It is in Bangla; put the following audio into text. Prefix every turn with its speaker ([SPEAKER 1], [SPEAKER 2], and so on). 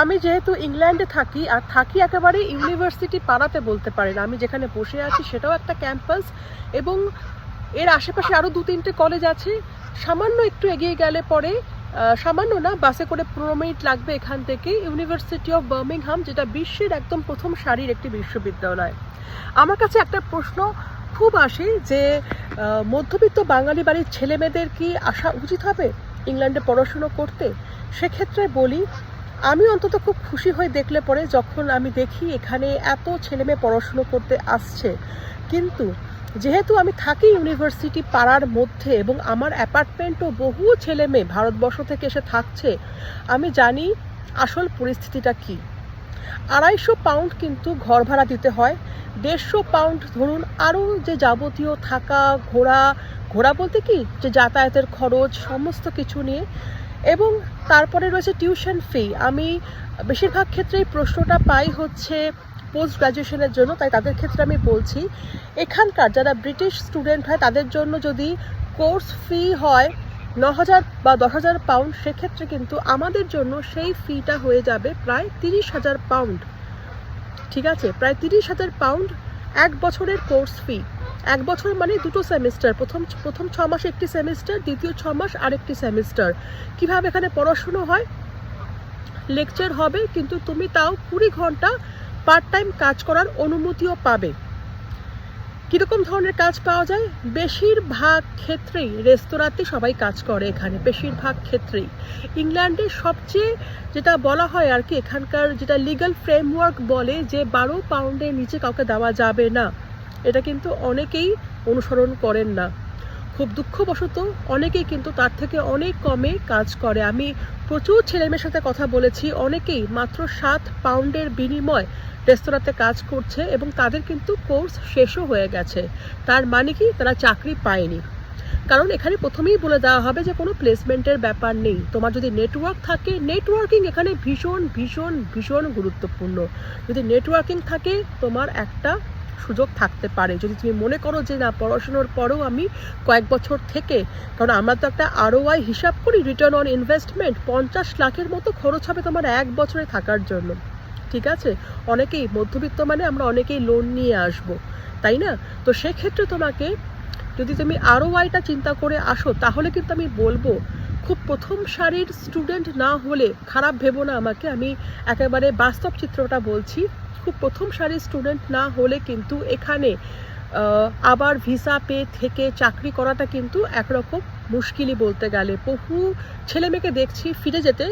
[SPEAKER 1] আমি যেহেতু ইংল্যান্ডে থাকি আর থাকি একেবারে ইউনিভার্সিটি পাড়াতে বলতে পারেন, আমি যেখানে বসে আছি সেটাও একটা ক্যাম্পাস এবং এর আশেপাশে আরও 2-3টে কলেজ আছে। সামান্য একটু এগিয়ে গেলে পরে, সামান্য না, বাসে করে 15 মিনিট লাগবে এখান থেকে ইউনিভার্সিটি অফ বার্মিংহাম, যেটা বিশ্বের একদম প্রথম সারির একটি বিশ্ববিদ্যালয়। আমার কাছে একটা প্রশ্ন খুব আসে যে মধ্যবিত্ত বাঙালি বাড়ির ছেলেমেয়েদের কি আসা উচিত হবে ইংল্যান্ডে পড়াশুনো করতে? সেক্ষেত্রে বলি, আমি অন্তত খুব খুশি হয়ে দেখলে পরে যখন আমি দেখি এখানে এত ছেলেমেয়ে পড়াশুনো করতে আসছে। কিন্তু যেহেতু আমি থাকি ইউনিভার্সিটি পাড়ার মধ্যে এবং আমার অ্যাপার্টমেন্টও বহু ছেলেমেয়ে ভারতবর্ষ থেকে এসে থাকছে, আমি জানি আসল পরিস্থিতিটা কী। 250 পাউন্ড কিন্তু ঘর ভাড়া দিতে হয়, 150 পাউন্ড ধরুন আরও যে যাবতীয় থাকা, ঘোরা বলতে কি যে যাতায়াতের খরচ সমস্ত কিছু নিয়ে, এবং তারপরে রয়েছে টিউশন ফি। আমি বেশিরভাগ ক্ষেত্রেই প্রশ্নটা পাই হচ্ছে পোস্ট গ্র্যাজুয়েশনের জন্য, তাই তাদের ক্ষেত্রে আমি বলছি এখানকার যারা ব্রিটিশ স্টুডেন্ট হয় তাদের জন্য যদি কোর্স ফি হয় 9,000 বা 10,000 পাউন্ড, সেক্ষেত্রে কিন্তু আমাদের জন্য সেই ফিটা হয়ে যাবে প্রায় 30,000 পাউন্ড। ঠিক আছে, প্রায় 30,000 পাউন্ড 1 বছরের কোর্স ফি। 1 বছর মানে 2টো সেমিস্টার, প্রথম 6 মাস একটি সেমিস্টার, দ্বিতীয় 6 মাস আরেকটি সেমিস্টার। কিভাবে এখানে পড়াশুনো হয়? লেকচার হবে, কিন্তু তুমি তাও 20 ঘন্টা পার্ট টাইম কাজ করার অনুমতিও পাবে। কীরকম ধরনের কাজ পাওয়া যায়? বেশিরভাগ ক্ষেত্রেই রেস্তোরাঁতে সবাই কাজ করে এখানে, বেশিরভাগ ক্ষেত্রেই। ইংল্যান্ডের সবচেয়ে যেটা বলা হয় আর কি, এখানকার যেটা লিগ্যাল ফ্রেমওয়ার্ক বলে যে 12 পাউন্ডের নিচে কাউকে দেওয়া যাবে না, এটা কিন্তু অনেকেই অনুসরণ করেন না। খুব দুঃখবশত অনেকেই কিন্তু তার থেকে অনেক কমে কাজ করে। আমি প্রচুর ছেলেমেয়ের সাথে কথা বলেছি, অনেকেই মাত্র 7 পাউন্ডের বিনিময় রেস্তোরাঁতে কাজ করছে এবং তাদের কিন্তু কোর্স শেষও হয়ে গেছে। তার মানে কি, তারা চাকরি পায়নি। কারণ এখানে প্রথমেই বলে দেওয়া হবে যে কোনো প্লেসমেন্টের ব্যাপার নেই। তোমার যদি নেটওয়ার্ক থাকে, নেটওয়ার্কিং এখানে ভীষণ ভীষণ ভীষণ গুরুত্বপূর্ণ। যদি নেটওয়ার্কিং থাকে তোমার একটা সুযোগ থাকতে পারে। যদি তুমি মনে করো যে না, পড়াশোনার পরেও আমি কয়েক বছর থেকে, কারণ আমরা তো একটা ROI হিসাব করি, রিটার্ন অন ইনভেস্টমেন্ট, 50 লাখের মতো খরচ হবে তোমার 1 বছরে থাকার জন্য। ঠিক আছে, অনেকেই মধ্যবিত্ত মানে আমরা অনেকেই লোন নিয়ে আসবো, তাই না? তো সেক্ষেত্রে তোমাকে যদি তুমি ROIটা চিন্তা করে আসো, তাহলে কিন্তু আমি বলবো খুব প্রথম সারির স্টুডেন্ট না হলে, খারাপ ভেবো না আমাকে, আমি একেবারে বাস্তব চিত্রটা বলছি, খুব প্রথম সারির স্টুডেন্ট না হলে কিন্তু এখানে আবার ভিসা পে থেকে চাকরি করাটা কিন্তু একরকম মুশকিলই বলতে গেলে। বহু ছেলেমেয়েকে দেখছি ফিরে যেতে